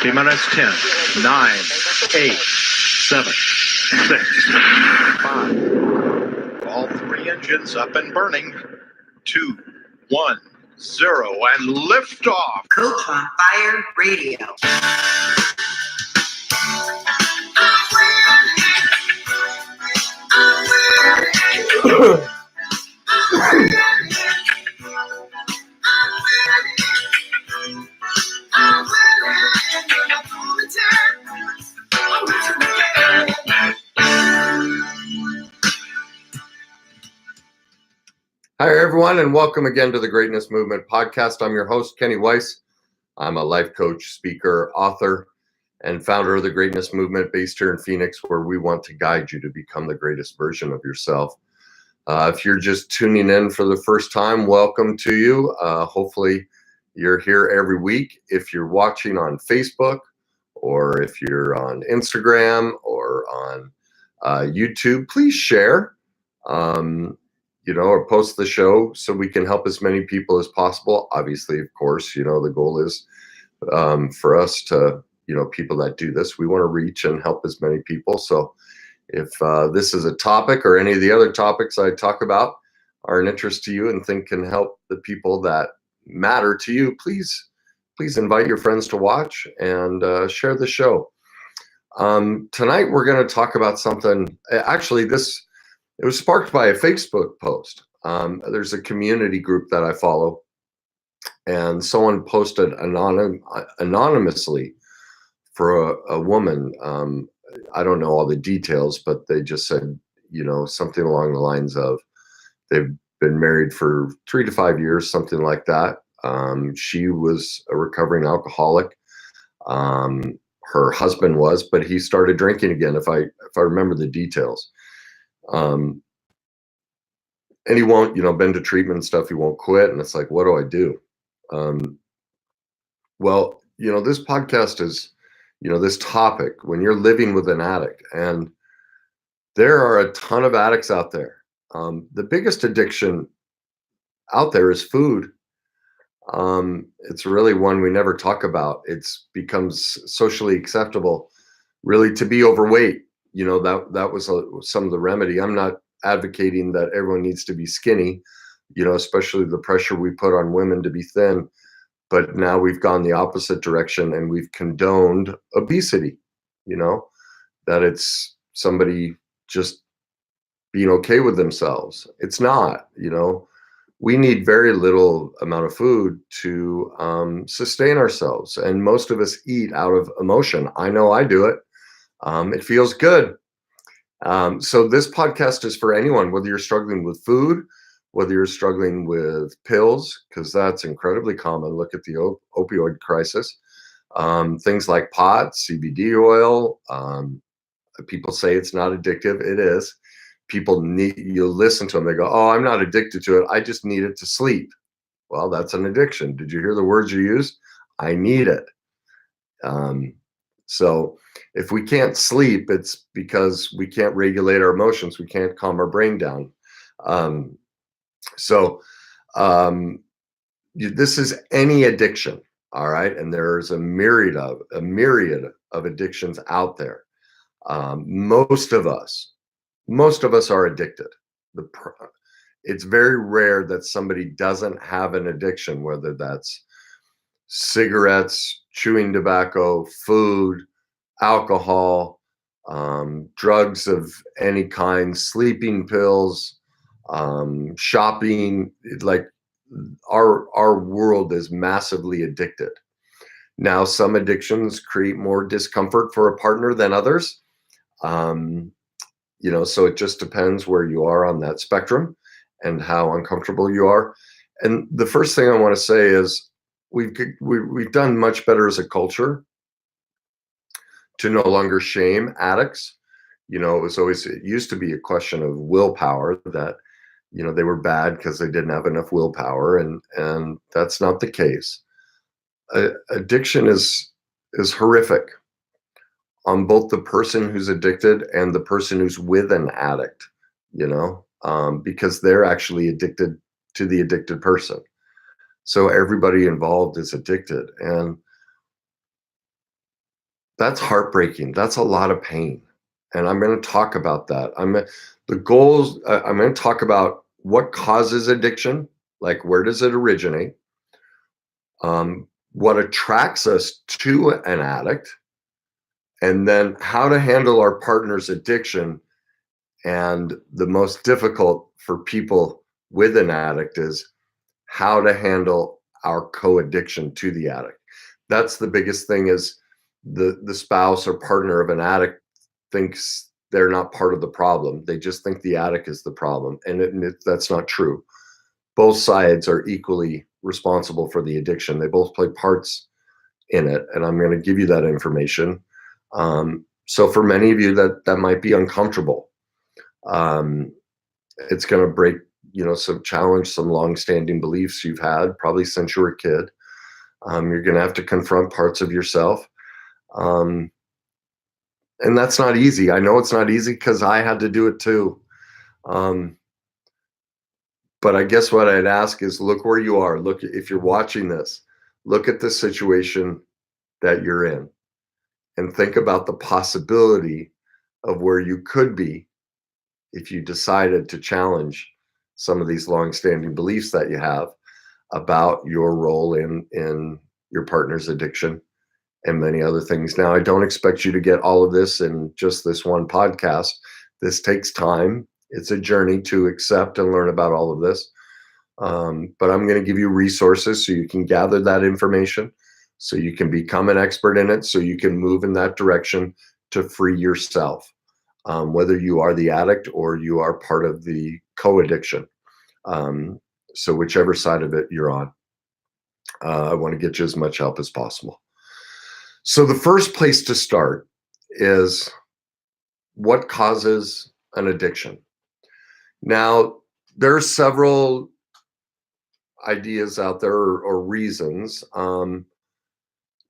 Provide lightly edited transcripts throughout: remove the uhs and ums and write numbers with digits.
T minus 10, 9, 8, 7, 6, 5. All three engines up and burning. 2, 1, 0, and lift off. Coach on Fire Radio. Hi, everyone, and welcome again to the Greatness Movement podcast. I'm your host, Kenny Weiss. I'm a life coach, speaker, author, and founder of the Greatness Movement based here in Phoenix, where we want to guide you to become the greatest version of yourself. If you're just tuning in for the first time, welcome to you. Hopefully, you're here every week. If you're watching on Facebook, or if you're on Instagram or on YouTube, please share. Or post the show so we can help as many people as possible. Obviously, of course, the goal is for us to, people that do this, we want to reach and help as many people. So if this is a topic or any of the other topics I talk about are an interest to you and think can help the people that matter to you, please invite your friends to watch and share the show. Tonight, we're going to talk about something. Actually, it was sparked by a Facebook post. There's a community group that I follow, and someone posted anonymously for a woman. I don't know all the details, but they just said, something along the lines of they've been married for 3 to 5 years, something like that. She was a recovering alcoholic. Her husband was, but he started drinking again, if I remember the details. And he won't, been to treatment and stuff. He won't quit. And it's like, what do I do? This podcast is, this topic, when you're living with an addict, and there are a ton of addicts out there. The biggest addiction out there is food. It's really one we never talk about. It's becomes socially acceptable, really, to be overweight. That was some of the remedy. I'm not advocating that everyone needs to be skinny, especially the pressure we put on women to be thin. But now we've gone the opposite direction and we've condoned obesity, that it's somebody just being okay with themselves. It's not, we need very little amount of food to sustain ourselves. And most of us eat out of emotion. I know I do it. It feels good. So this podcast is for anyone, whether you're struggling with food, whether you're struggling with pills, because that's incredibly common. Look at the opioid crisis. Things like pot, CBD oil. People say it's not addictive. It is. You listen to them. They go, oh, I'm not addicted to it. I just need it to sleep. Well, that's an addiction. Did you hear the words you used? I need it. So if we can't sleep, it's because we can't regulate our emotions. We can't calm our brain down. This is any addiction, all right? And there's a myriad of addictions out there. Most of us are addicted. It's very rare that somebody doesn't have an addiction, whether that's cigarettes, chewing tobacco, food, alcohol, drugs of any kind, sleeping pills, shopping. Like our world is massively addicted. Now, some addictions create more discomfort for a partner than others. So it just depends where you are on that spectrum and how uncomfortable you are. And the first thing I want to say is we've done much better as a culture to no longer shame addicts. It used to be a question of willpower, that, they were bad because they didn't have enough willpower. And that's not the case. Addiction is horrific on both the person who's addicted and the person who's with an addict, because they're actually addicted to the addicted person. So everybody involved is addicted. And That's heartbreaking. That's a lot of pain. And I'm going to talk about that. The goals, I'm going to talk about what causes addiction, like where does it originate? What attracts us to an addict, and then how to handle our partner's addiction. And the most difficult for people with an addict is how to handle our co-addiction to the addict. That's the biggest thing, is the spouse or partner of an addict thinks they're not part of the problem. They just think the addict is the problem. And that's not true. Both sides are equally responsible for the addiction. They both play parts in it. And I'm going to give you that information. So for many of you that might be uncomfortable. It's going to break, some challenge, some long-standing beliefs you've had probably since you were a kid. You're going to have to confront parts of yourself. And that's not easy. I know it's not easy because I had to do it too. But I guess what I'd ask is, look where you are. Look, if you're watching this, look at the situation that you're in and think about the possibility of where you could be if you decided to challenge some of these long-standing beliefs that you have about your role in your partner's addiction and many other things. Now, I don't expect you to get all of this in just this one podcast. This takes time. It's a journey to accept and learn about all of this. But I'm going to give you resources so you can gather that information, so you can become an expert in it, so you can move in that direction to free yourself, whether you are the addict or you are part of the co-addiction. So whichever side of it you're on, I want to get you as much help as possible. So the first place to start is what causes an addiction. Now, there are several ideas out there or reasons.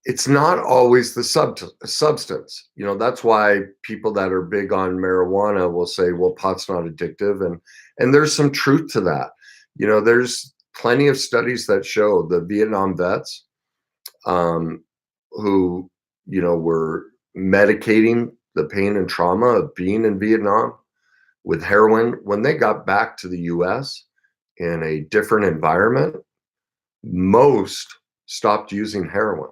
It's not always the substance. That's why people that are big on marijuana will say, well, pot's not addictive. And there's some truth to that. There's plenty of studies that show the Vietnam vets who, were medicating the pain and trauma of being in Vietnam with heroin. When they got back to the US in a different environment, most stopped using heroin.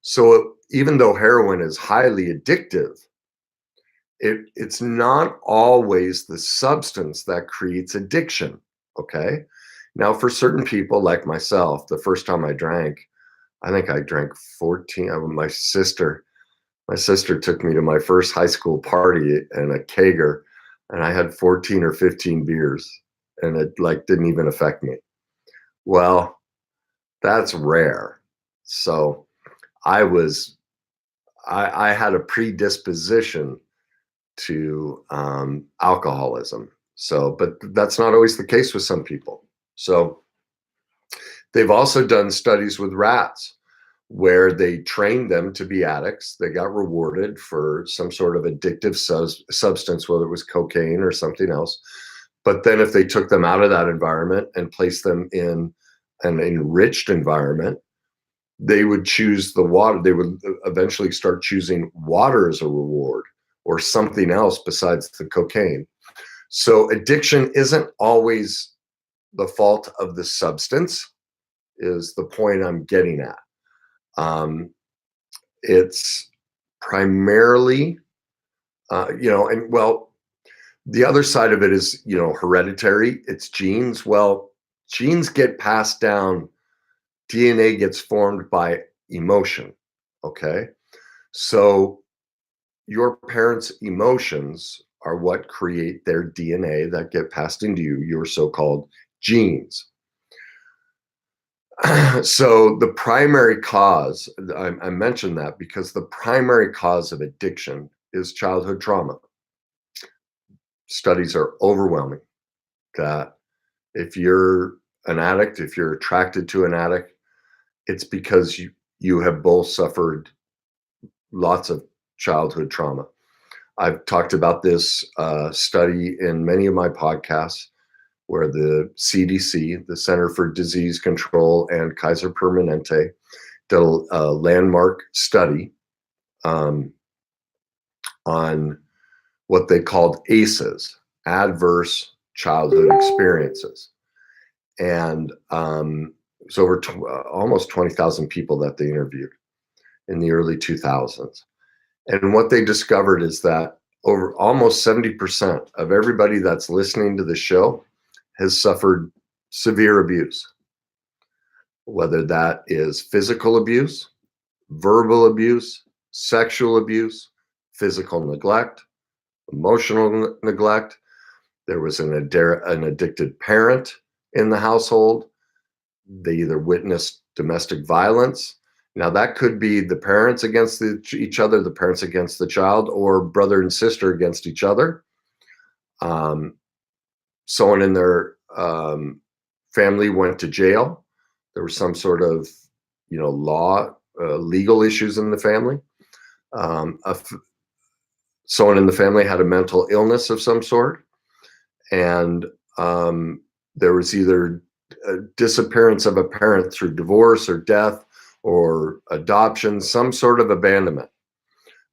So even though heroin is highly addictive, it's not always the substance that creates addiction, okay? Now, for certain people like myself, the first time I drank, I think I drank 14. My sister took me to my first high school party in a kegger, and I had 14 or 15 beers, and it didn't even affect me. Well, that's rare. So I had a predisposition to alcoholism. So, but that's not always the case with some people. So they've also done studies with rats where they trained them to be addicts. They got rewarded for some sort of addictive substance, whether it was cocaine or something else. But then if they took them out of that environment and placed them in an enriched environment, they would choose the water. They would eventually start choosing water as a reward or something else besides the cocaine. So addiction isn't always the fault of the substance, is the point I'm getting at. It's primarily, and well, the other side of it is, hereditary. It's genes. Well, genes get passed down. DNA gets formed by emotion. Okay. So your parents' emotions are what create their DNA that get passed into you, your so-called genes. So the primary cause, I mentioned that because the primary cause of addiction is childhood trauma. Studies are overwhelming that if you're an addict, if you're attracted to an addict, it's because you have both suffered lots of childhood trauma. I've talked about this study in many of my podcasts, where the CDC, the Center for Disease Control, and Kaiser Permanente did a landmark study on what they called ACEs, adverse childhood experiences. And it's over almost 20,000 people that they interviewed in the early 2000s. And what they discovered is that over almost 70% of everybody that's listening to the show has suffered severe abuse, whether that is physical abuse, verbal abuse, sexual abuse, physical neglect, emotional neglect. There was an addicted parent in the household. They either witnessed domestic violence. Now, that could be the parents against each other, the parents against the child, or brother and sister against each other. Someone in their family went to jail. There was some sort of, legal issues in the family. Someone in the family had a mental illness of some sort. And there was either a disappearance of a parent through divorce or death or adoption, some sort of abandonment.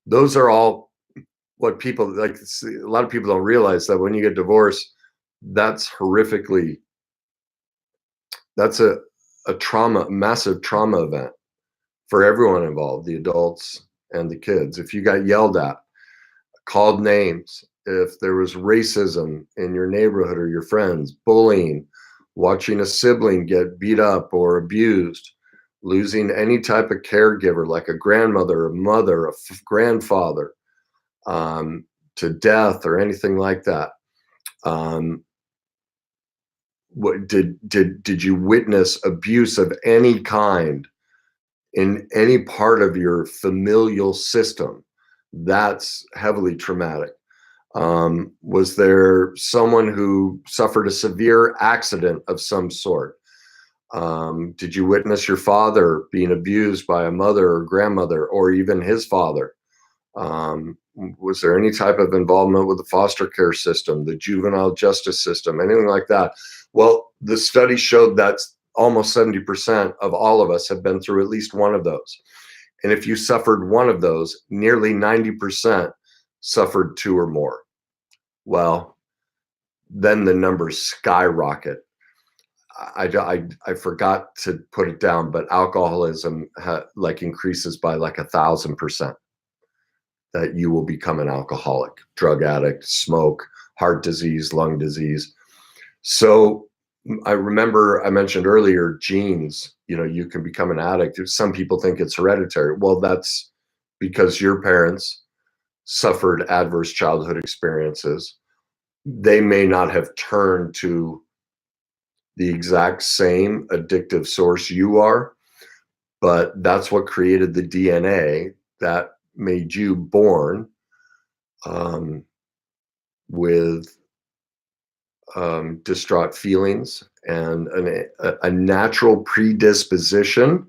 Those are all what people like. A lot of people don't realize that when you get divorced, that's horrifically, that's a trauma, massive trauma event for everyone involved, the adults and the kids. If you got yelled at, called names, if there was racism in your neighborhood or your friends, bullying, watching a sibling get beat up or abused, losing any type of caregiver like a grandmother, a mother, a grandfather, to death or anything like that. What did you witness abuse of any kind in any part of your familial system? That's heavily traumatic. Was there someone who suffered a severe accident of some sort? Did you witness your father being abused by a mother or grandmother or even his father? Was there any type of involvement with the foster care system, the juvenile justice system, anything like that? Well, the study showed that almost 70% of all of us have been through at least one of those. And if you suffered one of those, nearly 90% suffered two or more. Well, then the numbers skyrocket. I forgot to put it down, but alcoholism increases by 1,000%. That you will become an alcoholic, drug addict, smoke, heart disease, lung disease. So I remember I mentioned earlier genes. You can become an addict. Some people think it's hereditary. Well, that's because your parents suffered adverse childhood experiences. They may not have turned to the exact same addictive source you are, but that's what created the DNA that made you born with distraught feelings and a natural predisposition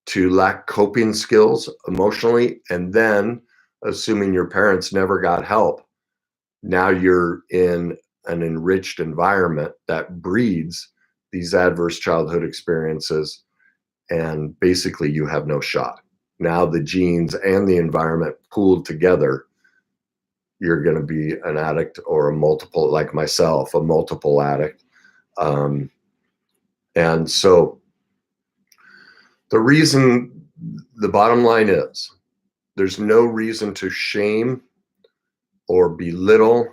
to lack coping skills emotionally. And then, assuming your parents never got help, now you're in an enriched environment that breeds these adverse childhood experiences, and basically you have no shot. Now the genes and the environment pooled together, you're going to be an addict or a multiple, like myself, a multiple addict. And so the bottom line is there's no reason to shame or belittle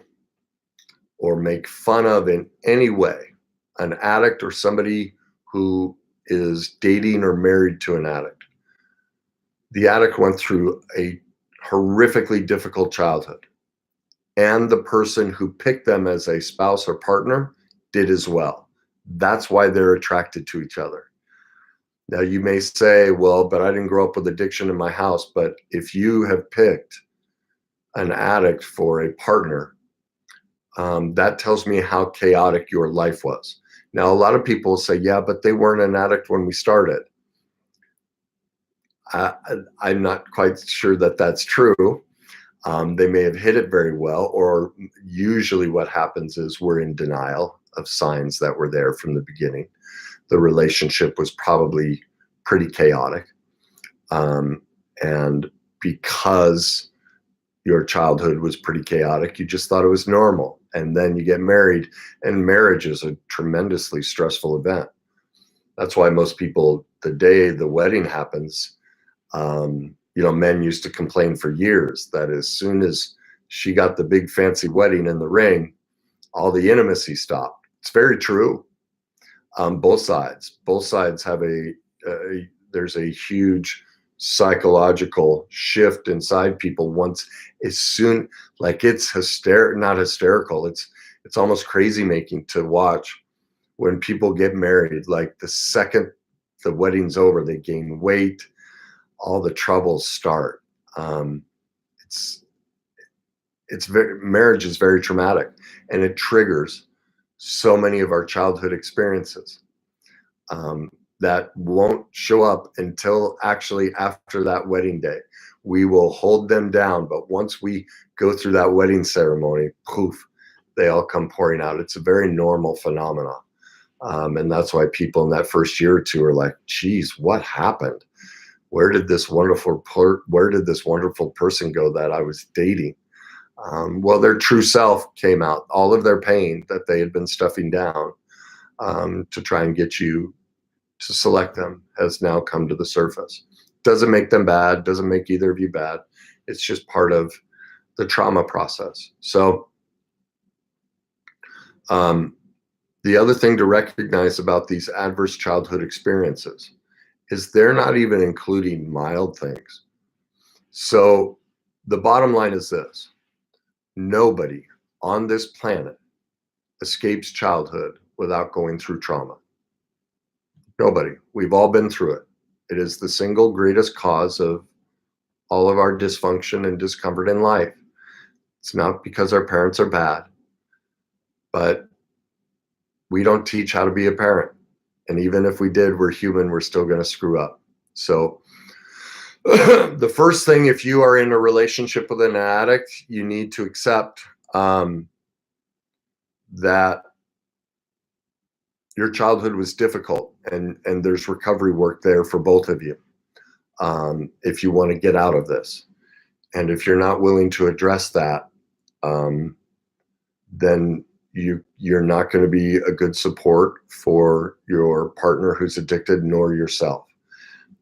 or make fun of in any way an addict or somebody who is dating or married to an addict. The addict went through a horrifically difficult childhood, and the person who picked them as a spouse or partner did as well. That's why they're attracted to each other. Now, you may say, well, but I didn't grow up with addiction in my house. But if you have picked an addict for a partner, that tells me how chaotic your life was. Now, a lot of people say, yeah, but they weren't an addict when we started. I'm not quite sure that that's true. They may have hid it very well, or usually what happens is we're in denial of signs that were there from the beginning. The relationship was probably pretty chaotic. And because your childhood was pretty chaotic. You just thought it was normal. And then you get married, and marriage is a tremendously stressful event. That's why most people, the day the wedding happens, men used to complain for years that as soon as she got the big fancy wedding in the ring, all the intimacy stopped. It's very true. Both sides have there's a huge psychological shift inside people once, as soon, like it's not hysterical. It's almost crazy making to watch when people get married. Like the second the wedding's over, they gain weight, all the troubles start. Marriage is very traumatic, and it triggers so many of our childhood experiences that won't show up until actually after that wedding day. We will hold them down, but once we go through that wedding ceremony, poof, they all come pouring out. It's a very normal phenomenon. And that's why people in that first year or two are like, geez, what happened? Where did this wonderful person go that I was dating? Well, their true self came out. All of their pain that they had been stuffing down to try and get you to select them has now come to the surface. Doesn't make them bad, doesn't make either of you bad. It's just part of the trauma process. So the other thing to recognize about these adverse childhood experiences is they're not even including mild things. So the bottom line is this: nobody on this planet escapes childhood without going through trauma. Nobody. We've all been through it. It is the single greatest cause of all of our dysfunction and discomfort in life. It's not because our parents are bad, but we don't teach how to be a parent. And even if we did, we're human, we're still going to screw up. So the first thing, if you are in a relationship with an addict, you need to accept that your childhood was difficult, and there's recovery work there for both of you if you want to get out of this. And if you're not willing to address that, then you're not going to be a good support for your partner who's addicted, nor yourself.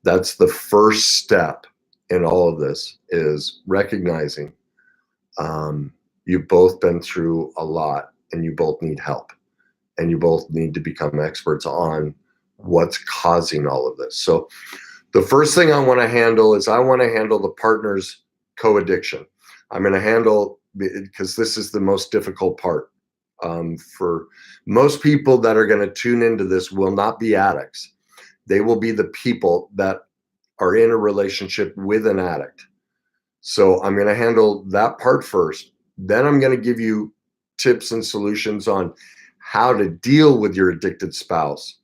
That's the first step in all of this, is recognizing you've both been through a lot, and you both need help, and you both need to become experts on what's causing all of this. So the first thing I want to handle is the partner's co-addiction. I'm going to handle, because this is the most difficult part. For most people that are going to tune into this will not be addicts. They will be the people that are in a relationship with an addict. So I'm going to handle that part first. Then I'm going to give you tips and solutions on how to deal with your addicted spouse.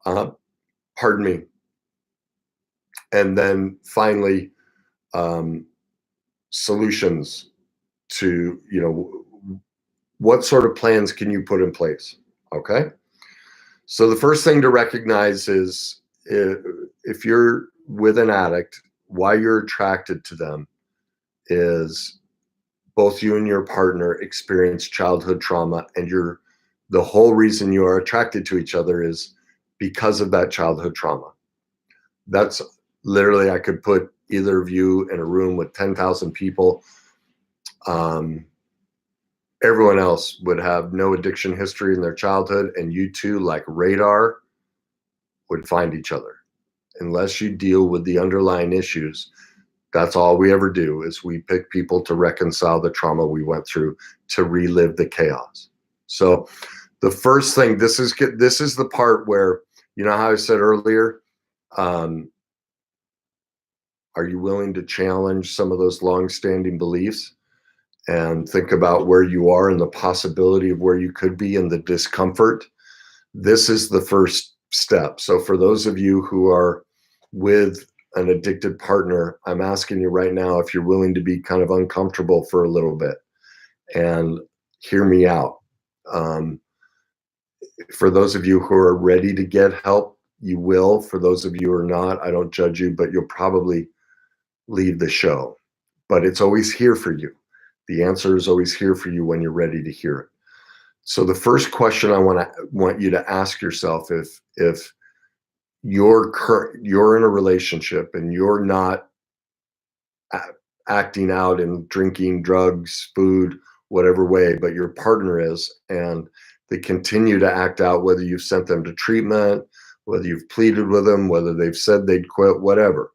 And then finally, solutions to, what sort of plans can you put in place? Okay. So the first thing to recognize is, if you're with an addict, why you're attracted to them is both you and your partner experience childhood trauma, and the whole reason you are attracted to each other is because of that childhood trauma. That's literally, I could put either of you in a room with 10,000 people. Everyone else would have no addiction history in their childhood, and you two, like radar, would find each other. Unless you deal with the underlying issues, that's all we ever do, is we pick people to reconcile the trauma we went through, to relive the chaos. So the first thing, this is the part where, how I said earlier, are you willing to challenge some of those long-standing beliefs and think about where you are and the possibility of where you could be and the discomfort? This is the first step. So for those of you who are with an addicted partner, I'm asking you right now if you're willing to be kind of uncomfortable for a little bit and hear me out. For those of you who are ready to get help, you will. For those of you who are not, I don't judge you, but you'll probably leave the show. but it's always here for you. The answer is always here for you when you're ready to hear it. So the first question I want you to ask yourself, if you're in a relationship and you're not acting out in drinking, drugs, food, whatever way, but your partner is, and they continue to act out, whether you've sent them to treatment, whether you've pleaded with them, whether they've said they'd quit, whatever.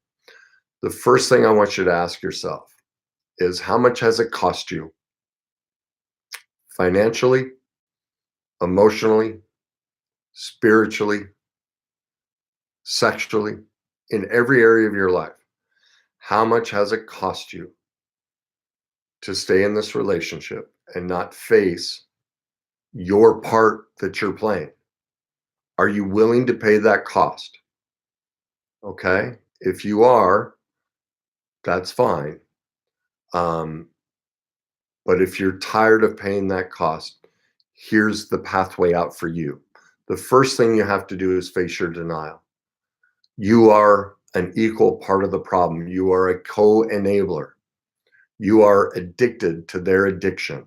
The first thing I want you to ask yourself is, how much has it cost you? Financially, emotionally, spiritually, sexually, in every area of your life. How much has it cost you to stay in this relationship and not face your part that you're playing? Are you willing to pay that cost? Okay. If you are, that's fine. But if you're tired of paying that cost, here's the pathway out for you. The first thing you have to do is face your denial. You are an equal part of the problem. You are a co-enabler. You are addicted to their addiction.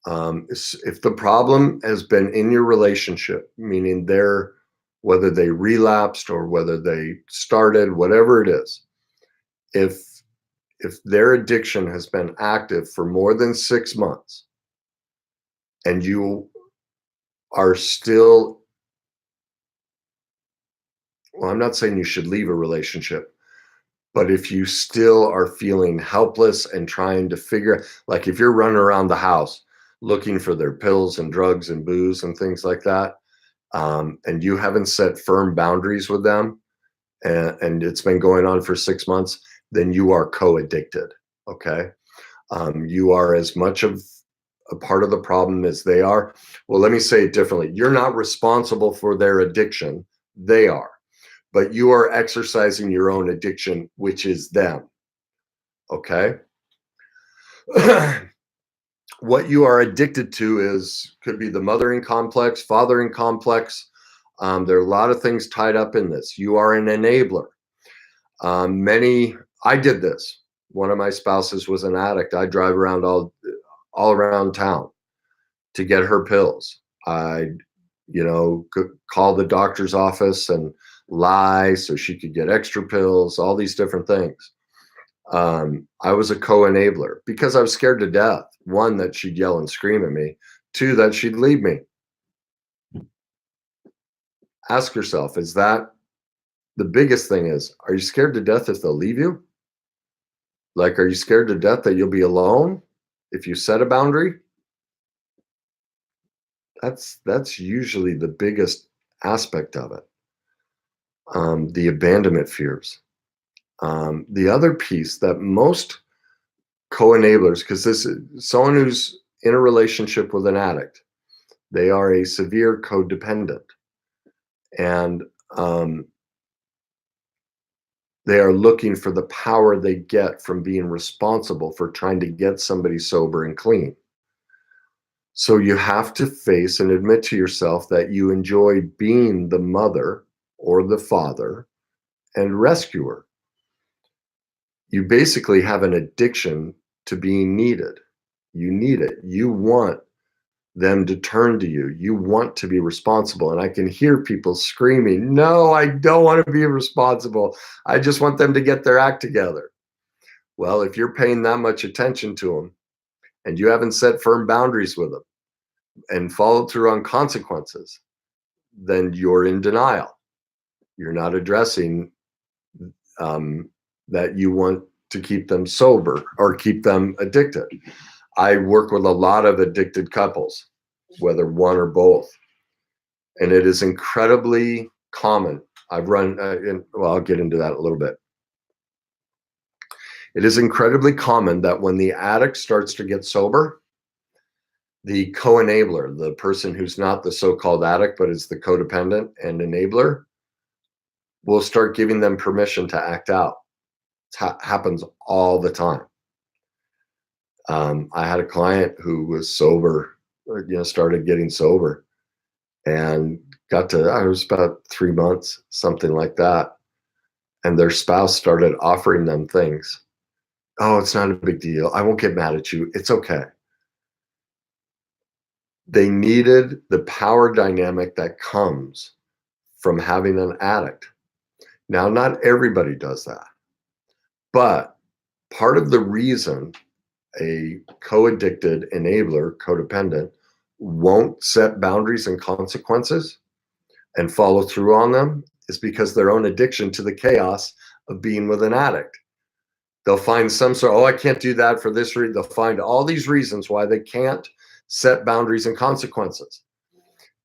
If the problem has been in your relationship, meaning whether they relapsed or whether they started, whatever it is, if their addiction has been active for more than 6 months and you are still, well, I'm not saying you should leave a relationship, but if you still are feeling helpless and trying to figure, like if you're running around the house looking for their pills and drugs and booze and things like that, and you haven't set firm boundaries with them, and it's been going on for 6 months, then you are co-addicted, okay? You are as much of a part of the problem as they are. Well, let me say it differently. You're not responsible for their addiction. They are. But you are exercising your own addiction, which is them, okay? What you are addicted to could be the mothering complex, fathering complex. There are a lot of things tied up in this. You are an enabler. I did this. One of my spouses was an addict. I drive around all around town to get her pills. I'd, call the doctor's office and lie so she could get extra pills, all these different things. I was a co-enabler because I was scared to death. One, that she'd yell and scream at me. Two, that she'd leave me. Ask yourself, is that the biggest thing is, are you scared to death if they'll leave you? Like, are you scared to death that you'll be alone if you set a boundary? That's usually the biggest aspect of it. The abandonment fears. The other piece that most co-enablers, because this is someone who's in a relationship with an addict, they are a severe codependent, and they are looking for the power they get from being responsible for trying to get somebody sober and clean. So you have to face and admit to yourself that you enjoy being the mother or the father and rescuer. You basically have an addiction to being needed. You need it. You want them to turn to you. You want to be responsible. And I can hear people screaming, no, I don't want to be responsible. I just want them to get their act together. Well, if you're paying that much attention to them and you haven't set firm boundaries with them and followed through on consequences, then you're in denial. You're not addressing that you want to keep them sober or keep them addicted. I work with a lot of addicted couples, whether one or both, and it is incredibly common. I've run, I'll get into that a little bit. It is incredibly common that when the addict starts to get sober, the co-enabler, the person who's not the so-called addict, but is the codependent and enabler, will start giving them permission to act out. It happens all the time. I had a client who was sober, started getting sober, and got to, it was about 3 months, something like that. And their spouse started offering them things. Oh, it's not a big deal. I won't get mad at you. It's okay. They needed the power dynamic that comes from having an addict. Now, not everybody does that, but part of the reason a co-addicted enabler, codependent, won't set boundaries and consequences and follow through on them is because their own addiction to the chaos of being with an addict. They'll find some sort, oh, I can't do that for this reason. They'll find all these reasons why they can't set boundaries and consequences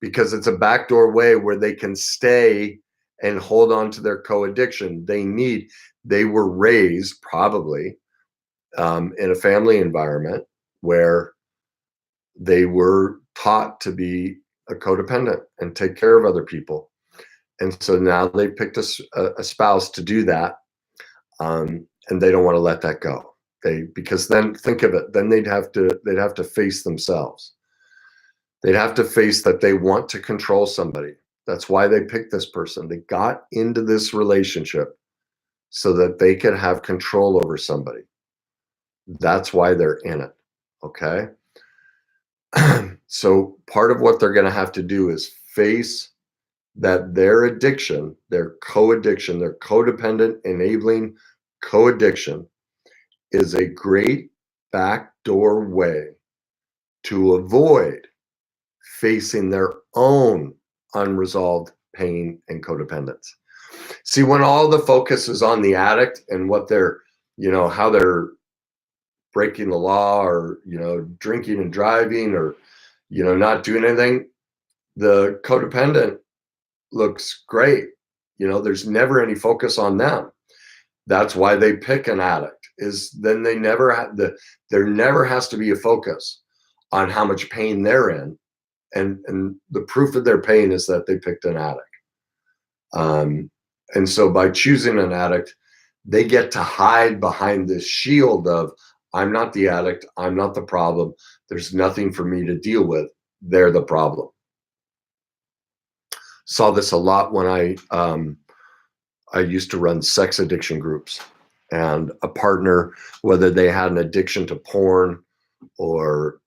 because it's a backdoor way where they can stay and hold on to their co-addiction. They were raised probably in a family environment where they were taught to be a codependent and take care of other people. And so now they picked a spouse to do that. And they don't want to let that go. Because then think of it, then they'd have to face themselves. They'd have to face that they want to control somebody. That's why they picked this person. They got into this relationship so that they could have control over somebody. That's why they're in it. Okay. So part of what they're going to have to do is face that their addiction, their co-addiction, their codependent enabling co-addiction is a great backdoor way to avoid facing their own unresolved pain and codependence. See, when all the focus is on the addict and what they're, how they're breaking the law or, drinking and driving or, not doing anything, the codependent looks great. There's never any focus on them. That's why they pick an addict, is then there never has to be a focus on how much pain they're in. And the proof of their pain is that they picked an addict. And so by choosing an addict, they get to hide behind this shield of, I'm not the addict, I'm not the problem, there's nothing for me to deal with, they're the problem. Saw this a lot when I used to run sex addiction groups, and a partner, whether they had an addiction to porn or,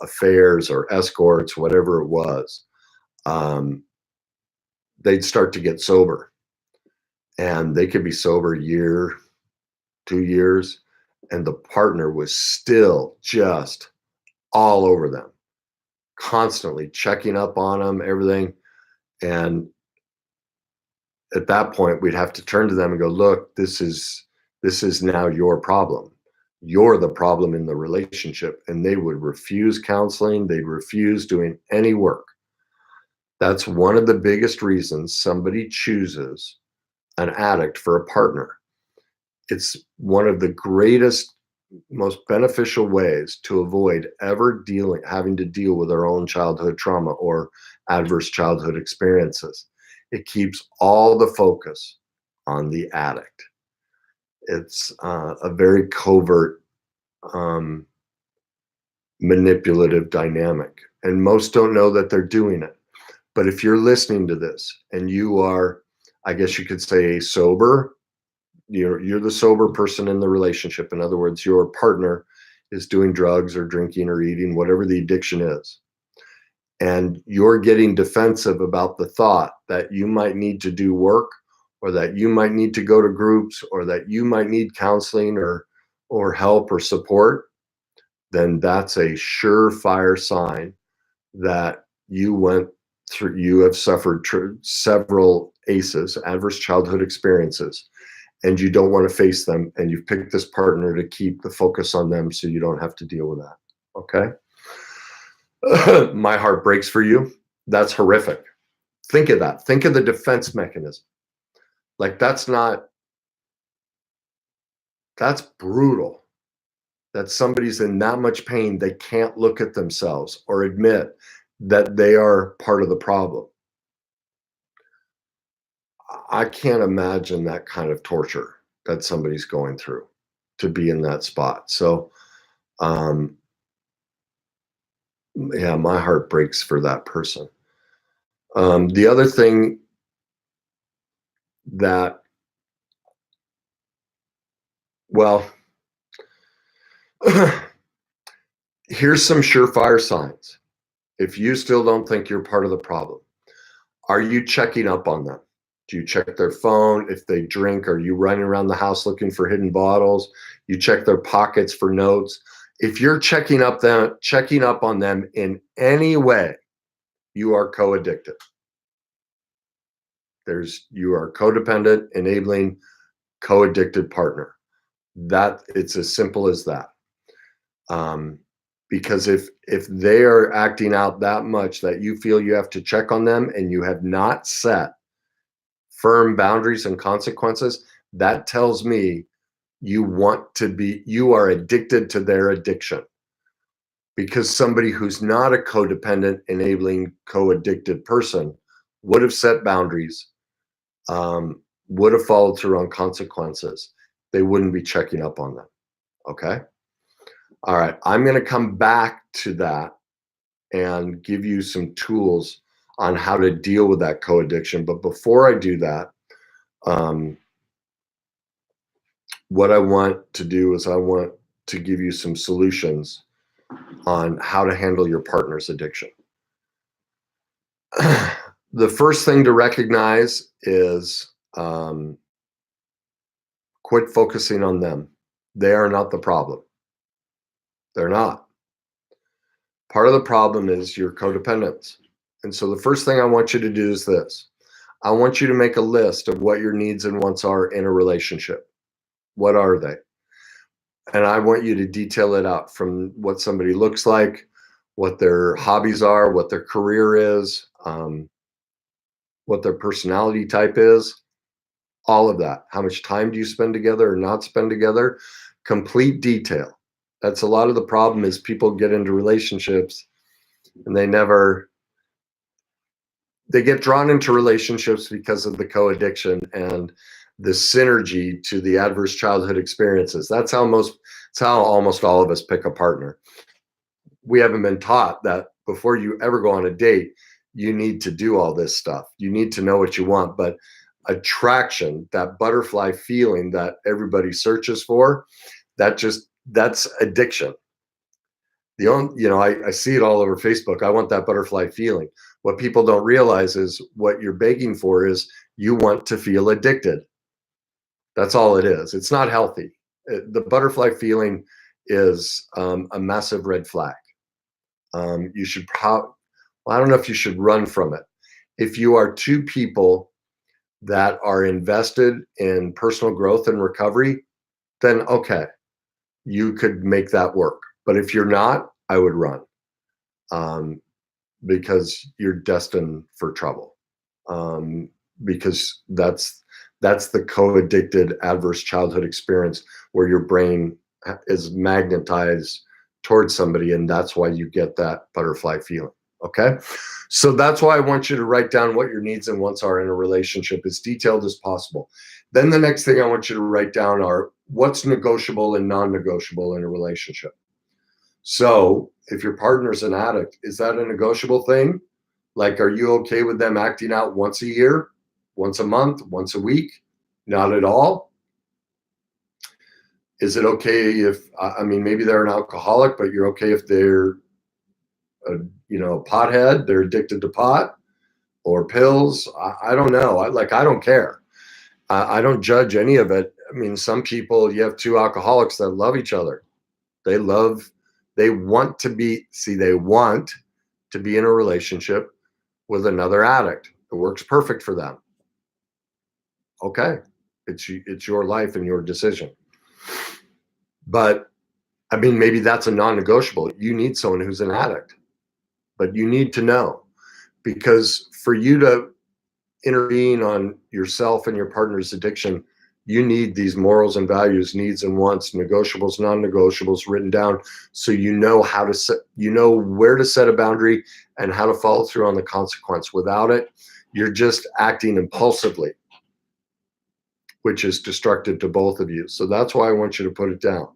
affairs or escorts, whatever it was, they'd start to get sober, and they could be sober a year, 2 years, and the partner was still just all over them, constantly checking up on them, everything. And at that point, we'd have to turn to them and go, look, this is now your problem. You're the problem in the relationship. And they would refuse counseling. They'd refuse doing any work. That's one of the biggest reasons somebody chooses an addict for a partner. It's one of the greatest, most beneficial ways to avoid ever having to deal with our own childhood trauma or adverse childhood experiences. It keeps all the focus on the addict. It's a very covert, manipulative dynamic, and most don't know that they're doing it. But if you're listening to this and you are, I guess you could say, sober, you're the sober person in the relationship. In other words, your partner is doing drugs or drinking or eating, whatever the addiction is. And you're getting defensive about the thought that you might need to do work, or that you might need to go to groups, or that you might need counseling or help or support, then that's a surefire sign that you have suffered several ACEs, adverse childhood experiences, and you don't want to face them, and you've picked this partner to keep the focus on them so you don't have to deal with that. Okay? My heart breaks for you. That's horrific. Think of that. Think of the defense mechanism. Like, that's brutal. That somebody's in that much pain, they can't look at themselves or admit that they are part of the problem. I can't imagine that kind of torture that somebody's going through to be in that spot. So, yeah, my heart breaks for that person. The other thing that, well, Here's some surefire signs. If you still don't think you're part of the problem, are you checking up on them? Do you check their phone? If they drink, are you running around the house looking for hidden bottles? You check their pockets for notes. If you're checking up on them in any way, you are co-addicted. You are codependent, enabling, co-addicted partner. That it's as simple as that. Because if they are acting out that much that you feel you have to check on them and you have not set firm boundaries and consequences, that tells me you are addicted to their addiction. Because somebody who's not a codependent, enabling, co-addicted person would have set boundaries, would have followed through on consequences. They wouldn't be checking up on them. Okay? All right, I'm going to come back to that and give you some tools on how to deal with that co-addiction. But before I do that, what I want to do is I want to give you some solutions on how to handle your partner's addiction. The first thing to recognize is quit focusing on them. They are not the problem. They're not. Part of the problem is your codependence. And so the first thing I want you to do is this. I want you to make a list of what your needs and wants are in a relationship. What are they? And I want you to detail it out from what somebody looks like, what their hobbies are, what their career is, what their personality type is, all of that. How much time do you spend together or not spend together? Complete detail. That's a lot of the problem is people get into relationships and they get drawn into relationships because of the co-addiction and the synergy to the adverse childhood experiences. That's how almost all of us pick a partner. We haven't been taught that before you ever go on a date, you need to do all this stuff. You need to know what you want, but attraction, that butterfly feeling that everybody searches for, that's addiction. I see it all over Facebook. I want that butterfly feeling. What people don't realize is what you're begging for is you want to feel addicted. That's all it is. It's not healthy. The butterfly feeling is a massive red flag. You should I don't know if you should run from it. If you are two people that are invested in personal growth and recovery, then okay, you could make that work. But if you're not, I would run, because you're destined for trouble. Because that's the co-addicted adverse childhood experience where your brain is magnetized towards somebody, and that's why you get that butterfly feeling. Okay, so that's why I want you to write down what your needs and wants are in a relationship as detailed as possible. Then the next thing I want you to write down are what's negotiable and non-negotiable in a relationship. So if your partner's an addict, is that a negotiable thing? Like, are you okay with them acting out once a year, once a month, once a week? Not at all. Is it okay if, maybe they're an alcoholic, but you're okay if they're a pothead, they're addicted to pot or pills? I don't know. I don't care. I don't judge any of it. I mean, some people, you have two alcoholics that love each other. They want to be in a relationship with another addict. It works perfect for them. Okay. It's your life and your decision. But maybe that's a non-negotiable. You need someone who's an addict, but you need to know, because for you to intervene on yourself and your partner's addiction, you need these morals and values, needs and wants, negotiables, non-negotiables written down, so you know where to set a boundary and how to follow through on the consequence. Without it, you're just acting impulsively, which is destructive to both of you. So that's why I want you to put it down.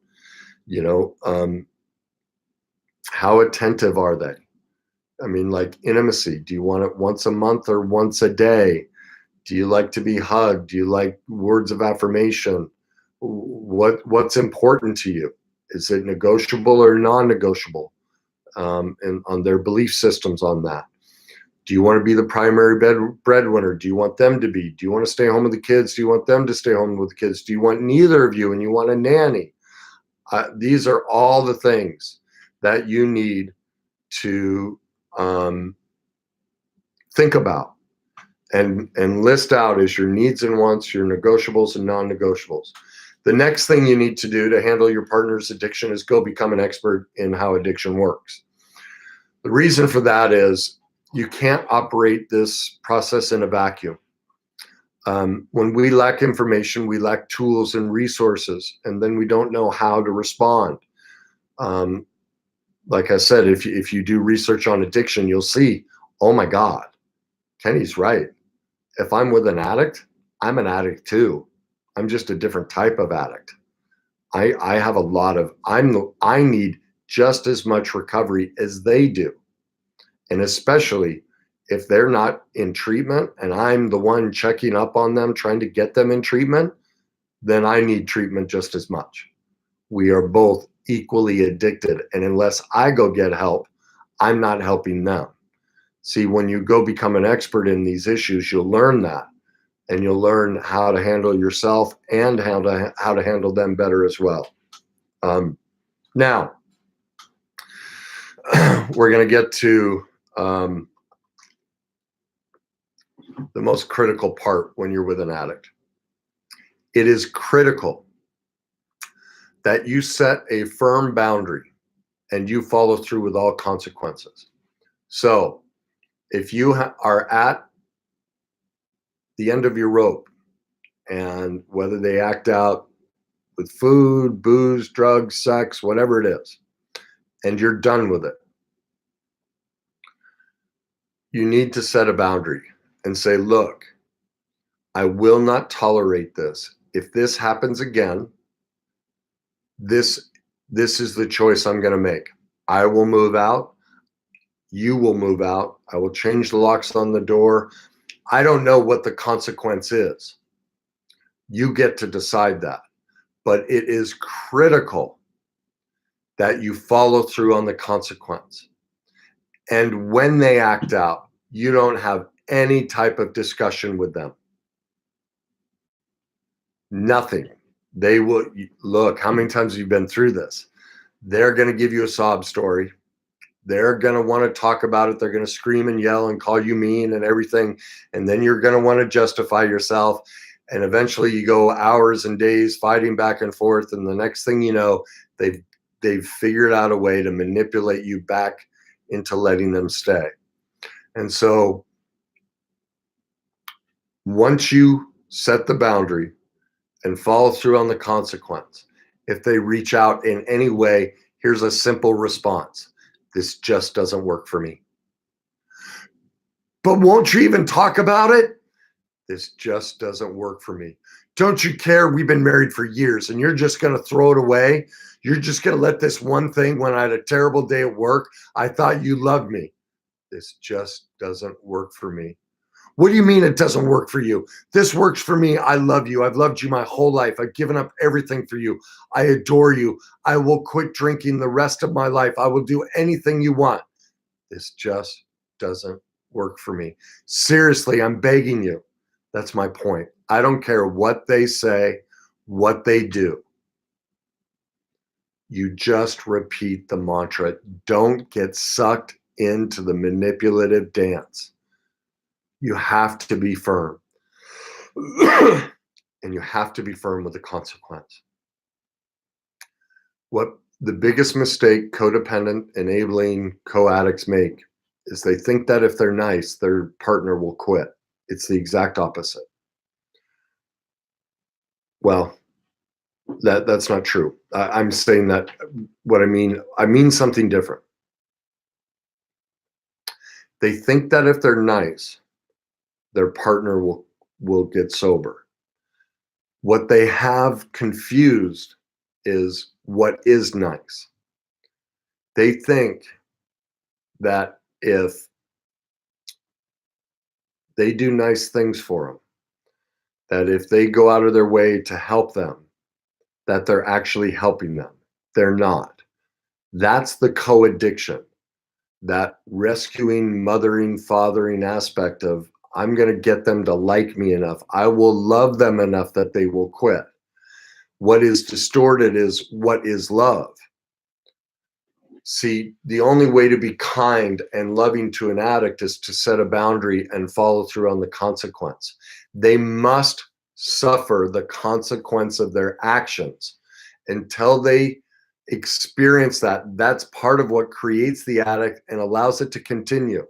How attentive are they? Like intimacy. Do you want it once a month or once a day? Do you like to be hugged? Do you like words of affirmation? What's important to you? Is it negotiable or non-negotiable? And on their belief systems on that. Do you want to be the primary breadwinner? Do you want them to be? Do you want to stay home with the kids? Do you want them to stay home with the kids? Do you want neither of you and you want a nanny? These are all the things that you need to think about and list out as your needs and wants, your negotiables and non-negotiables. The next thing you need to do to handle your partner's addiction is go become an expert in how addiction works. The reason for that is you can't operate this process in a vacuum. When we lack information, we lack tools and resources, and then we don't know how to respond. Like I said, if you do research on addiction, you'll see, oh my God, Kenny's right. If I'm with an addict, I'm an addict too. I'm just a different type of addict. I have a lot of, I need just as much recovery as they do. And especially if they're not in treatment and I'm the one checking up on them, trying to get them in treatment, then I need treatment just as much. We are both equally addicted. And unless I go get help, I'm not helping them. See, when you go become an expert in these issues, you'll learn that. And you'll learn how to handle yourself and how to handle them better as well. Now, we're going to get to the most critical part when you're with an addict. It is critical that you set a firm boundary and you follow through with all consequences. So if you are at the end of your rope, and whether they act out with food, booze, drugs, sex, whatever it is, and you're done with it, you need to set a boundary and say, look, I will not tolerate this. If this happens again, this is the choice I'm going to make. I will move out. You will move out. I will change the locks on the door. I don't know what the consequence is. You get to decide that. But it is critical that you follow through on the consequence. And when they act out, you don't have any type of discussion with them. Nothing. They will, look, how many times have you been through this? They're going to give you a sob story. They're going to want to talk about it. They're going to scream and yell and call you mean and everything. And then you're going to want to justify yourself. And eventually you go hours and days fighting back and forth. And the next thing you know, they've figured out a way to manipulate you back into letting them stay. And so once you set the boundary and follow through on the consequence, if they reach out in any way, here's a simple response. This just doesn't work for me. But won't you even talk about it? This just doesn't work for me. Don't you care? We've been married for years and you're just going to throw it away. You're just going to let this one thing when I had a terrible day at work. I thought you loved me. This just doesn't work for me. What do you mean it doesn't work for you? This works for me. I love you. I've loved you my whole life. I've given up everything for you. I adore you. I will quit drinking the rest of my life. I will do anything you want. This just doesn't work for me. Seriously, I'm begging you. That's my point. I don't care what they say, what they do. You just repeat the mantra. Don't get sucked into the manipulative dance. You have to be firm. And you have to be firm with the consequence. What the biggest mistake codependent, enabling co-addicts make is they think that if they're nice, their partner will quit. It's the exact opposite. Well, that's not true. I'm saying that what I mean something different. They think that if they're nice, their partner will get sober. What they have confused is what is nice. They think that if they do nice things for them, that if they go out of their way to help them, that they're actually helping them. They're not. That's the co-addiction, that rescuing, mothering, fathering aspect of, I'm going to get them to like me enough. I will love them enough that they will quit. What is distorted is what is love. See, the only way to be kind and loving to an addict is to set a boundary and follow through on the consequence. They must suffer the consequence of their actions until they experience that. That's part of what creates the addict and allows it to continue,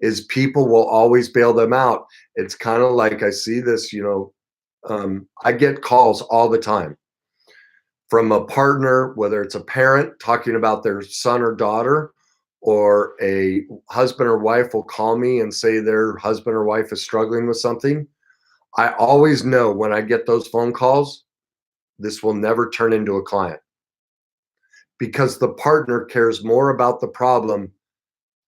is people will always bail them out. It's kind of like, I see this, I get calls all the time from a partner, whether it's a parent talking about their son or daughter, or a husband or wife will call me and say their husband or wife is struggling with something. I always know when I get those phone calls, this will never turn into a client, because the partner cares more about the problem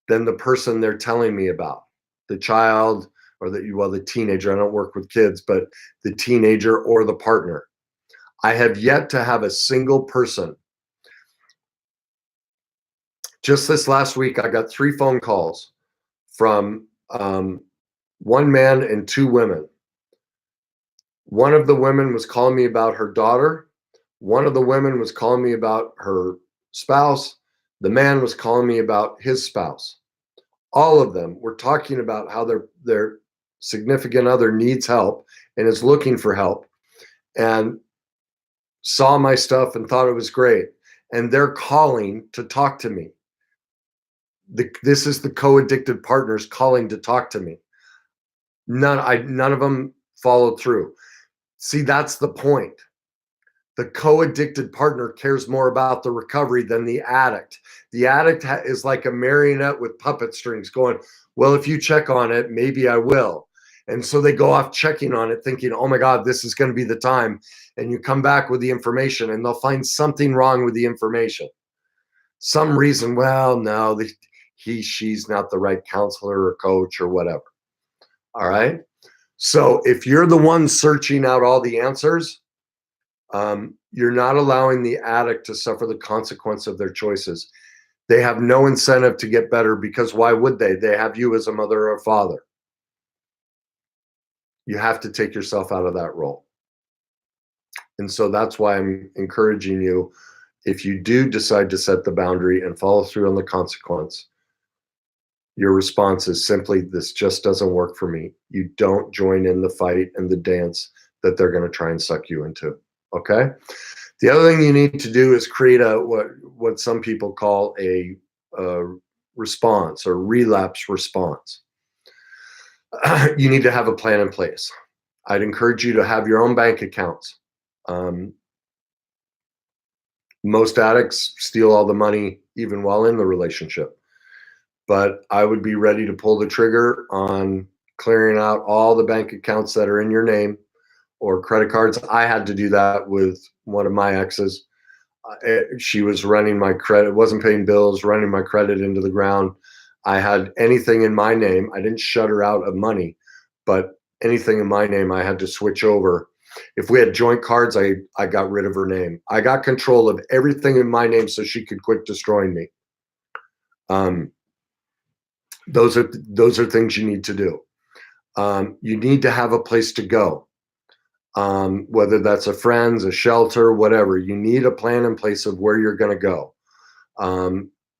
than the person they're telling me about, the child or the teenager. I don't work with kids, but the teenager or the partner. I have yet to have a single person. Just this last week, I got 3 phone calls from 1 man and 2 women. One of the women was calling me about her daughter. One of the women was calling me about her spouse. The man was calling me about his spouse. All of them were talking about how their significant other needs help and is looking for help, and saw my stuff and thought it was great. And they're calling to talk to me. This is the co-addicted partners calling to talk to me. None of them followed through. See, that's the point. The co-addicted partner cares more about the recovery than the addict. The addict is like a marionette with puppet strings going, well, if you check on it, maybe I will. And so they go off checking on it thinking, oh my God, this is going to be the time. And you come back with the information and they'll find something wrong with the information. Some reason, well, no, she's not the right counselor or coach or whatever. All right. So if you're the one searching out all the answers, you're not allowing the addict to suffer the consequence of their choices. They have no incentive to get better, because why would they? They have you as a mother or a father. You have to take yourself out of that role. And so that's why I'm encouraging you, if you do decide to set the boundary and follow through on the consequence, your response is simply, this just doesn't work for me. You don't join in the fight and the dance that they're going to try and suck you into. Okay. The other thing you need to do is create what some people call a response or relapse response. You need to have a plan in place. I'd encourage you to have your own bank accounts. Most addicts steal all the money even while in the relationship, but I would be ready to pull the trigger on clearing out all the bank accounts that are in your name or credit cards. I had to do that with one of my exes. She was running my credit, wasn't paying bills, running my credit into the ground. I had anything in my name. I didn't shut her out of money, but anything in my name, I had to switch over. If we had joint cards, I got rid of her name. I got control of everything in my name so she could quit destroying me. Those are things you need to do. You need to have a place to go. Whether that's a friend's, a shelter, whatever, you need a plan in place of where you're going to go.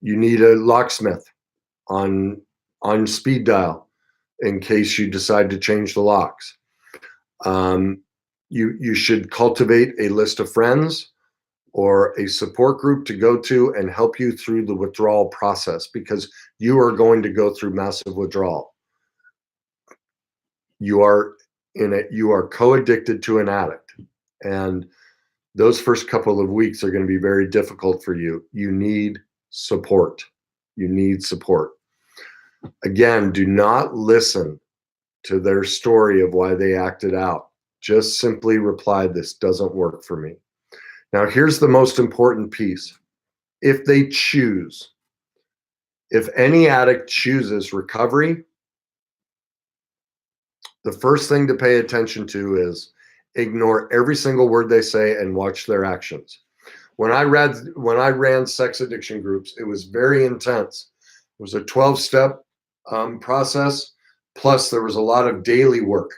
You need a locksmith on speed dial in case you decide to change the locks. You should cultivate a list of friends or a support group to go to and help you through the withdrawal process, because you are going to go through massive withdrawal. You are co-addicted to an addict, and those first couple of weeks are going to be very difficult for you. You need support. Again, do not listen to their story of why they acted out. Just simply reply, this doesn't work for me. Now, here's the most important piece. If any addict chooses recovery, the first thing to pay attention to is ignore every single word they say and watch their actions. When I ran sex addiction groups, it was very intense. It was a 12-step process. Plus, there was a lot of daily work.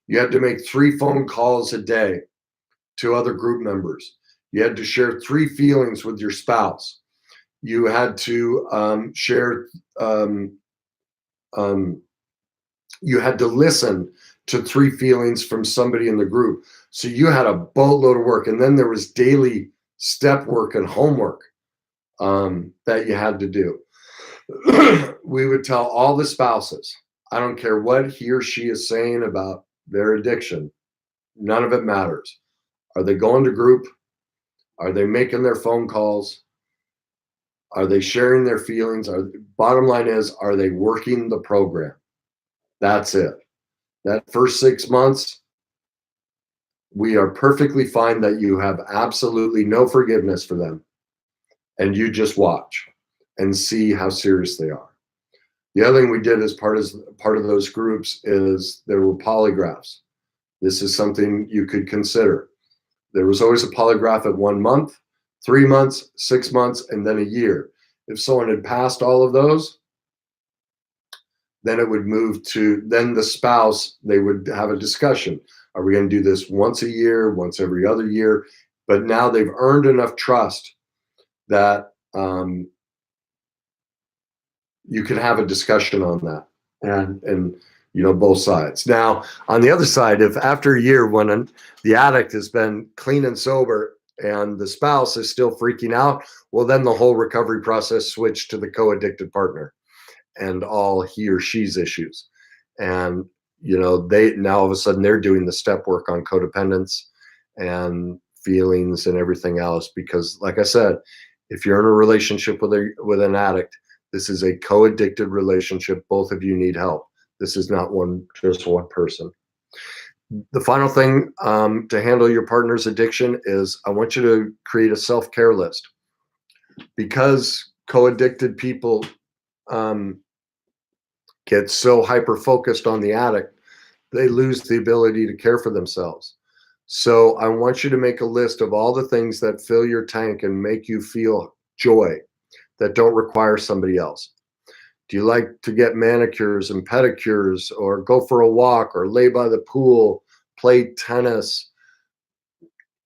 You had to make 3 phone calls a day to other group members. You had to share 3 feelings with your spouse. You had to share. You had to listen to 3 feelings from somebody in the group. So you had a boatload of work, and then there was daily step work and homework that you had to do. We would tell all the spouses, I don't care what he or she is saying about their addiction, none of it matters. Are they going to group? Are they making their phone calls? Are they sharing their feelings? Bottom line is, are they working the program? That's it. That first 6 months, we are perfectly fine that you have absolutely no forgiveness for them. And you just watch and see how serious they are. The other thing we did as part of those groups is there were polygraphs. This is something you could consider. There was always a polygraph at 1 month, 3 months, 6 months, and then a year. If someone had passed all of those, then it would move to, then the spouse, they would have a discussion. Are we going to do this once a year, once every other year? But now they've earned enough trust that you can have a discussion on that, and both sides. Now, on the other side, if after a year, when the addict has been clean and sober and the spouse is still freaking out, well, then the whole recovery process switched to the co-addicted partner and all he or she's issues. And they now all of a sudden they're doing the step work on codependence and feelings and everything else, because like I said, if you're in a relationship with an addict, this is a co-addicted relationship. Both of you need help. This is not just one person. The final thing to handle your partner's addiction is I want you to create a self-care list, because co-addicted people get so hyper-focused on the addict, they lose the ability to care for themselves. So I want you to make a list of all the things that fill your tank and make you feel joy that don't require somebody else. Do you like to get manicures and pedicures, or go for a walk, or lay by the pool, play tennis,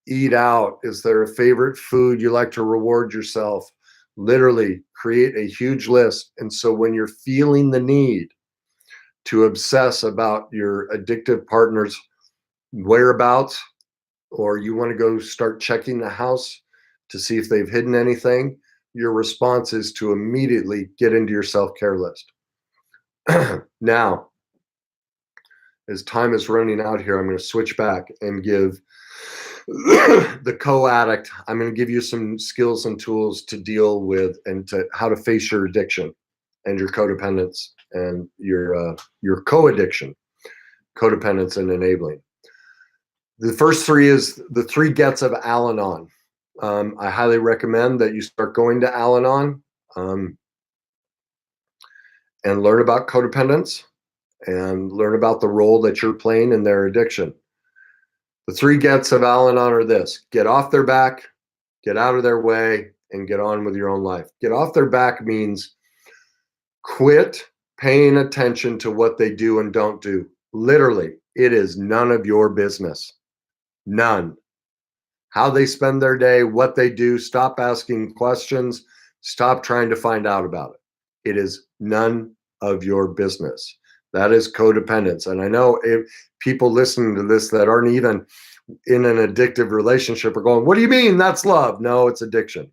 eat out? Is there a favorite food you like to reward yourself? Literally create a huge list. And so when you're feeling the need to obsess about your addictive partner's whereabouts, or you want to go start checking the house to see if they've hidden anything, your response is to immediately get into your self-care list. Now, as time is running out here, I'm going to switch back and give the co-addict, I'm going to give you some skills and tools to deal with and to how to face your addiction and your codependence and your co-addiction, codependence and enabling. The first 3 is the 3 gets of Al-Anon. I highly recommend that you start going to Al-Anon and learn about codependence and learn about the role that you're playing in their addiction. The 3 gets of Al-Anon are this: get off their back, get out of their way, and get on with your own life. Get off their back means quit paying attention to what they do and don't do. Literally, it is none of your business. None. How they spend their day, what they do, stop asking questions, stop trying to find out about it. It is none of your business. That is codependence. And I know if people listening to this that aren't even in an addictive relationship are going, what do you mean that's love? No, it's addiction.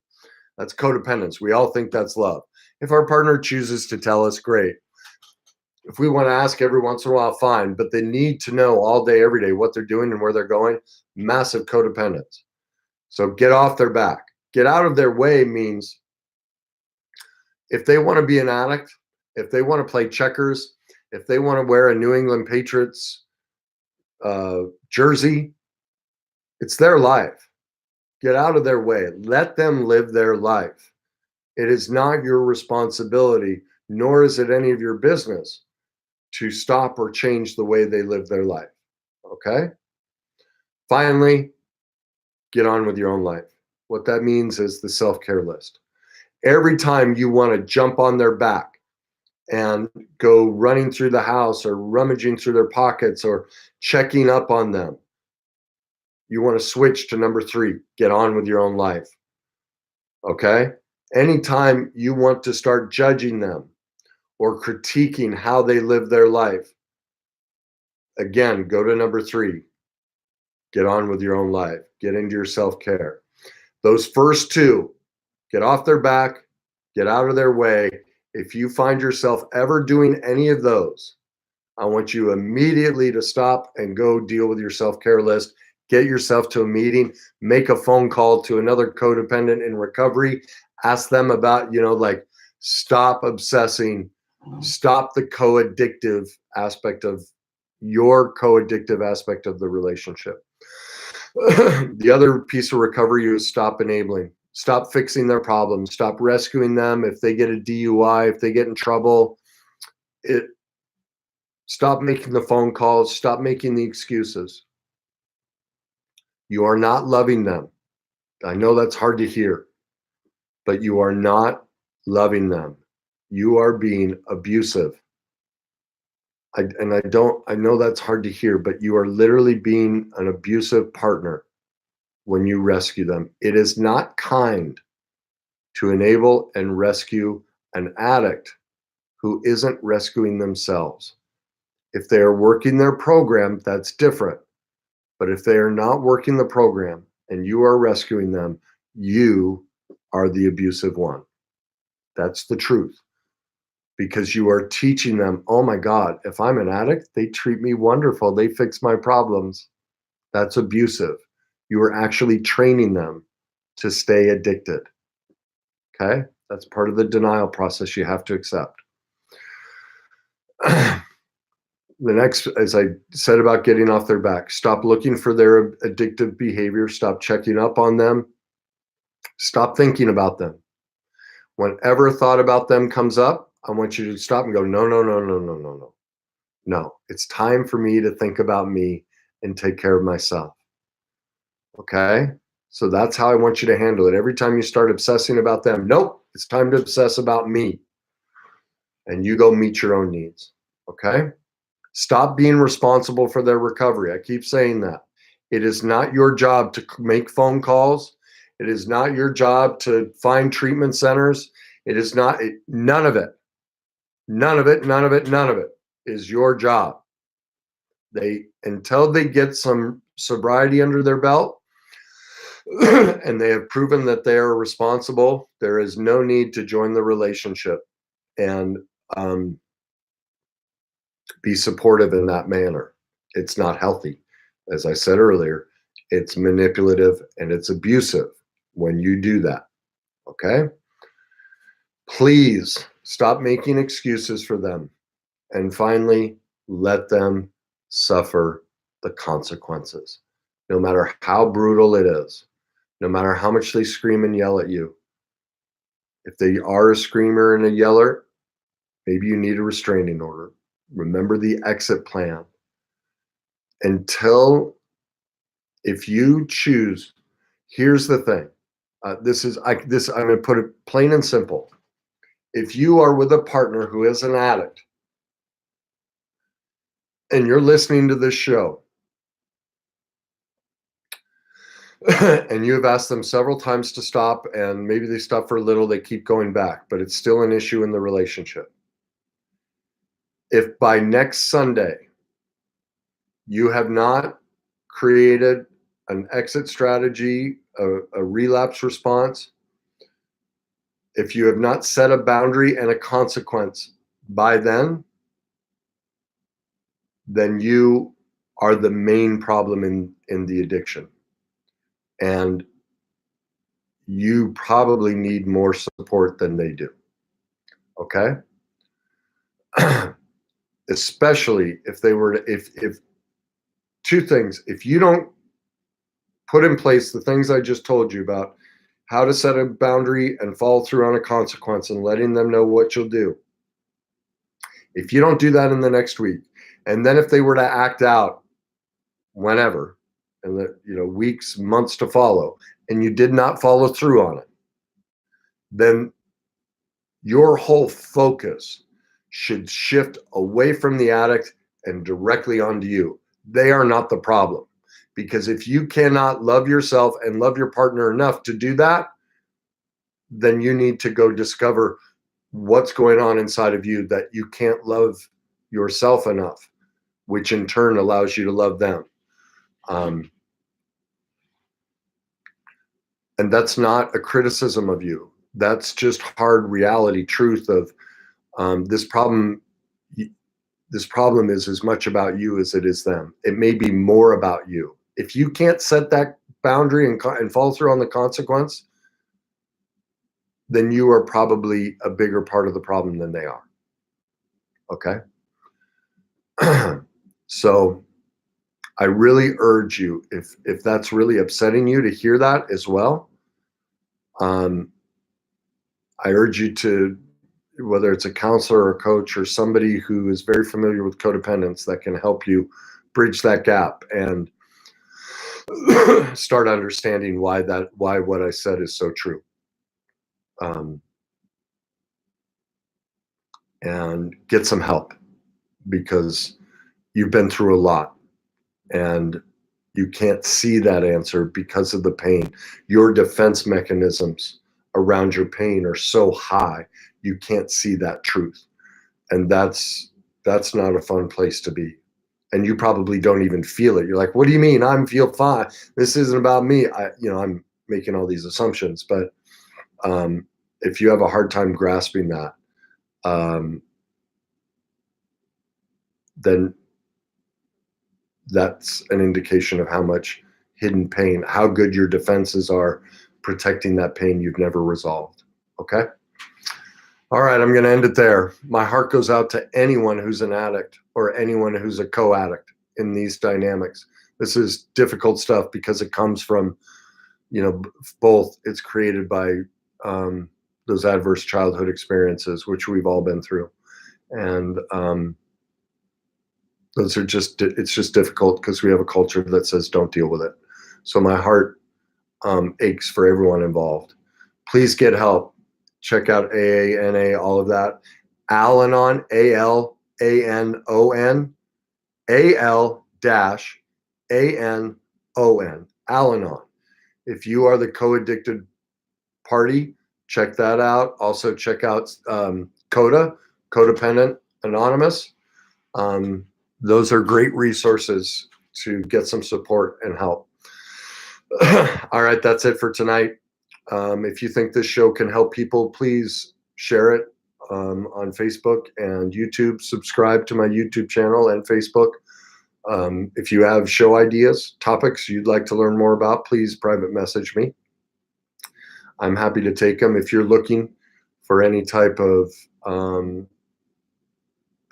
That's codependence. We all think that's love. If our partner chooses to tell us, great. If we want to ask every once in a while, fine. But they need to know all day, every day what they're doing and where they're going. Massive codependence. So get off their back. Get out of their way means if they want to be an addict, if they want to play checkers, if they want to wear a New England Patriots jersey, it's their life. Get out of their way. Let them live their life. It is not your responsibility, nor is it any of your business to stop or change the way they live their life. Okay? Finally, get on with your own life. What that means is the self-care list. Every time you want to jump on their back and go running through the house or rummaging through their pockets or checking up on them, you want to switch to number 3, get on with your own life. Okay? Anytime you want to start judging them or critiquing how they live their life, again, go to number 3, get on with your own life, get into your self-care. Those first 2, get off their back, get out of their way. If you find yourself ever doing any of those, I want you immediately to stop and go deal with your self-care list. Get yourself to a meeting, make a phone call to another codependent in recovery, ask them about, like, stop obsessing, stop the co-addictive aspect of the relationship. The other piece of recovery is stop enabling. Stop fixing their problems. Stop rescuing them. If they get a DUI, if they get in trouble, stop making the phone calls. Stop making the excuses. You are not loving them. I know that's hard to hear, but you are not loving them. You are being abusive. I know that's hard to hear, but you are literally being an abusive partner when you rescue them. It is not kind to enable and rescue an addict who isn't rescuing themselves. If they are working their program, that's different. But if they are not working the program and you are rescuing them, you are the abusive one. That's the truth. Because you are teaching them, oh my God, if I'm an addict, they treat me wonderful. They fix my problems. That's abusive. You are actually training them to stay addicted. Okay? That's part of the denial process you have to accept. The next, as I said about getting off their back, stop looking for their addictive behavior. Stop checking up on them. Stop thinking about them. Whenever a thought about them comes up, I want you to stop and go, no, no, no, no, no, no, no. No, it's time for me to think about me and take care of myself. Okay? So that's how I want you to handle it. Every time you start obsessing about them, nope, it's time to obsess about me. And you go meet your own needs. Okay? Stop being responsible for their recovery. I keep saying that. It is not your job to make phone calls. It is not your job to find treatment centers. It is not, none of it. None of it, none of it, none of it is your job. Until they get some sobriety under their belt and they have proven that they are responsible, there is no need to join the relationship and be supportive in that manner. It's not healthy. As I said earlier, it's manipulative and it's abusive when you do that. Okay? Please stop making excuses for them. And finally, let them suffer the consequences. No matter how brutal it is, no matter how much they scream and yell at you. If they are a screamer and a yeller, maybe you need a restraining order. Remember the exit plan. If you choose, here's the thing. I'm going to put it plain and simple. If you are with a partner who is an addict and you're listening to this show and you have asked them several times to stop and maybe they stop for a little, they keep going back, but it's still an issue in the relationship. If by next Sunday you have not created an exit strategy, a relapse response, if you have not set a boundary and a consequence by then you are the main problem in the addiction. And you probably need more support than they do. Okay? Especially if they were to, if two things, if you don't put in place the things I just told you about how to set a boundary and follow through on a consequence and letting them know what you'll do. If you don't do that in the next week, and then if they were to act out whenever, and the weeks, months to follow, and you did not follow through on it, then your whole focus should shift away from the addict and directly onto you. They are not the problem. Because if you cannot love yourself and love your partner enough to do that, then you need to go discover what's going on inside of you that you can't love yourself enough, which in turn allows you to love them. And that's not a criticism of you. That's just hard reality truth of this problem. This problem is as much about you as it is them. It may be more about you. If you can't set that boundary and follow through on the consequence, then you are probably a bigger part of the problem than they are. Okay? So I really urge you, if that's really upsetting you to hear that as well, I urge you to, whether it's a counselor or a coach or somebody who is very familiar with codependence that can help you bridge that gap and start understanding why what I said is so true. And get some help, because you've been through a lot and you can't see that answer because of the pain. Your defense mechanisms around your pain are so high, you can't see that truth. And that's not a fun place to be. And you probably don't even feel it. You're like, what do you mean? I feel fine. This isn't about me. I'm making all these assumptions, but if you have a hard time grasping that, then that's an indication of how much hidden pain, how good your defenses are protecting that pain you've never resolved. Okay? All right, I'm going to end it there. My heart goes out to anyone who's an addict or anyone who's a co-addict in these dynamics. This is difficult stuff because it comes from, both. It's created by those adverse childhood experiences, which we've all been through. And it's just difficult because we have a culture that says don't deal with it. So my heart aches for everyone involved. Please get help. Check out AA, NA, all of that. Al-Anon, ALANON, AL-ANON, Al-Anon. If you are the co-addicted party, check that out. Also check out CODA, Codependent Anonymous. Those are great resources to get some support and help. All right, that's it for tonight. If you think this show can help people, please share it on Facebook and YouTube. Subscribe to my YouTube channel and Facebook. If you have show ideas, topics you'd like to learn more about, please private message me. I'm happy to take them. If you're looking for any type of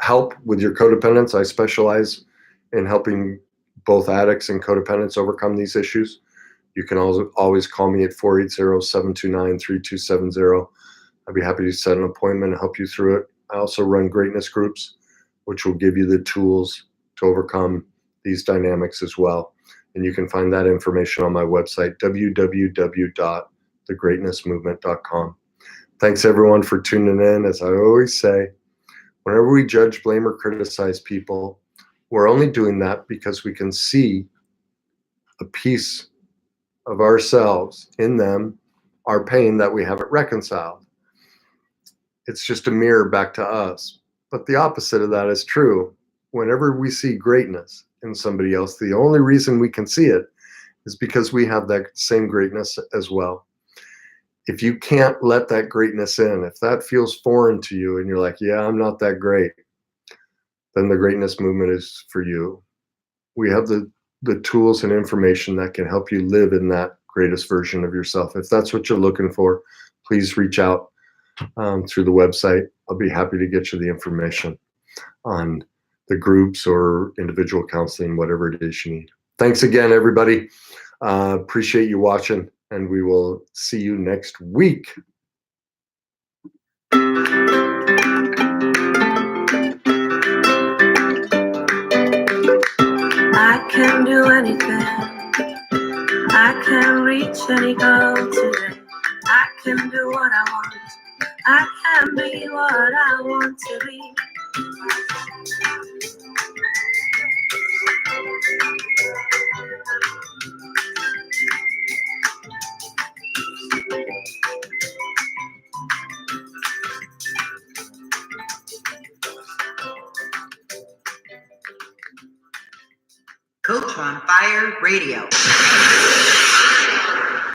help with your codependence, I specialize in helping both addicts and codependents overcome these issues. You can always call me at 480-729-3270. I'd be happy to set an appointment and help you through it. I also run greatness groups, which will give you the tools to overcome these dynamics as well. And you can find that information on my website, www.thegreatnessmovement.com. Thanks everyone for tuning in. As I always say, whenever we judge, blame, or criticize people, we're only doing that because we can see a piece of ourselves in them, our pain that we haven't reconciled. It's just a mirror back to us. But the opposite of that is true. Whenever we see greatness in somebody else, the only reason we can see it is because we have that same greatness as well. If you can't let that greatness in, if that feels foreign to you and you're like, yeah, I'm not that great, then the greatness movement is for you. We have the tools and information that can help you live in that greatest version of yourself. If that's what you're looking for, please reach out through the website. I'll be happy to get you the information on the groups or individual counseling, whatever it is you need. Thanks again, everybody. Appreciate you watching, and we will see you next week. I can do anything. I can reach any goal today. I can do what I want. I can be what I want to be. Coach on Fire Radio.